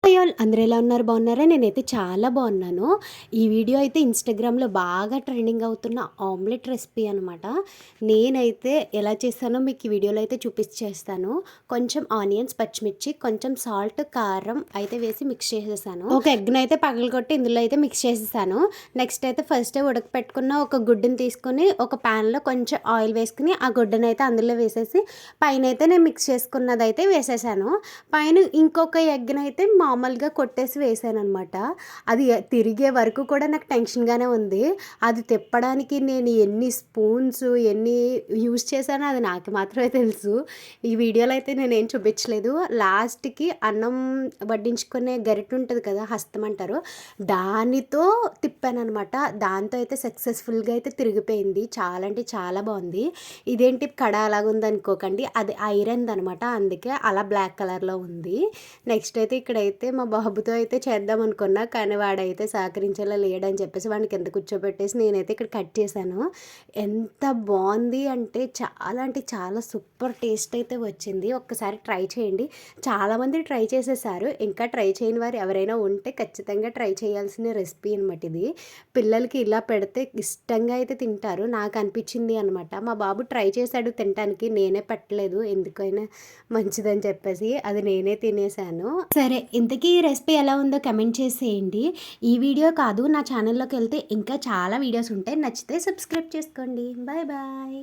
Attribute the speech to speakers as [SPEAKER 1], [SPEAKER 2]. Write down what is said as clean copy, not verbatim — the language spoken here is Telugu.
[SPEAKER 1] హాయ్ ఆల్, అందరూ ఎలా ఉన్నారు? బాగున్నారా? నేనైతే చాలా బాగున్నాను. ఈ వీడియో అయితే ఇన్స్టాగ్రామ్లో బాగా ట్రెండింగ్ అవుతున్న ఆమ్లెట్ రెసిపీ అనమాట. నేనైతే ఎలా చేస్తానో మీకు ఈ వీడియోలో అయితే చూపించేస్తాను. కొంచెం ఆనియన్స్, పచ్చిమిర్చి, కొంచెం సాల్ట్, కారం అయితే వేసి మిక్స్ చేసేసాను. ఒక ఎగ్ని అయితే పగలగొట్టి ఇందులో అయితే మిక్స్ చేసేసాను. నెక్స్ట్ అయితే ఫస్ట్ ఉడకపెట్టుకున్న ఒక గుడ్డుని తీసుకొని ఒక ప్యాన్లో కొంచెం ఆయిల్ వేసుకుని ఆ గుడ్డని అయితే అందులో వేసేసి పైన అయితే నేను మిక్స్ చేసుకున్నది అయితే వేసేసాను. పైన ఇంకొక ఎగ్ని అయితే మామూలుగా కొట్టేసి వేసాననమాట. అది తిరిగే వరకు కూడా నాకు టెన్షన్గానే ఉంది. అది తిప్పడానికి నేను ఎన్ని స్పూన్స్ ఎన్ని యూజ్ చేశానో అది నాకు మాత్రమే తెలుసు. ఈ వీడియోలో అయితే నేనేం చూపించలేదు. లాస్ట్కి అన్నం వడ్డించుకునే గరిటె ఉంటుంది కదా, హస్తం అంటారు, దానితో తిప్పానమాట. దాంతో అయితే సక్సెస్ఫుల్గా అయితే తిరిగిపోయింది. చాలా అంటే చాలా బాగుంది. ఇదేంటి కడ అలాగుంది అనుకోకండి, అది ఐరన్ అనమాట, అందుకే అలా బ్లాక్ కలర్లో ఉంది. నెక్స్ట్ అయితే ఇక్కడైతే మా బాబుతో అయితే చేద్దాం అనుకున్నా, కానీ వాడైతే సహకరించేలా లేడని చెప్పేసి వాడిని కింద కూర్చోబెట్టేసి నేనైతే ఇక్కడ కట్ చేశాను. ఎంత బాగుంది అంటే చాలా సూపర్ టేస్ట్ అయితే వచ్చింది. ఒక్కసారి ట్రై చేయండి. చాలామంది ట్రై చేసేసారు. ఇంకా ట్రై చేయని వారు ఎవరైనా ఉంటే ఖచ్చితంగా ట్రై చేయాల్సిన రెసిపీ అనమాట ఇది. పిల్లలకి ఇలా పెడితే ఇష్టంగా అయితే తింటారు. నాకు అనిపించింది అనమాట. మా బాబు ట్రై చేశాడు తినటానికి, నేనే పెట్టలేదు, ఎందుకైనా మంచిదని చెప్పేసి అది నేనే తినేసాను. సరే, ఇంతకీ ఈ రెసిపీ ఎలా ఉందో కమెంట్ చేసేయండి. ఈ వీడియో కాదు, నా ఛానల్లోకి వెళ్తే ఇంకా చాలా వీడియోస్ ఉంటాయి. నచ్చితే సబ్స్క్రైబ్ చేసుకోండి. Bye bye.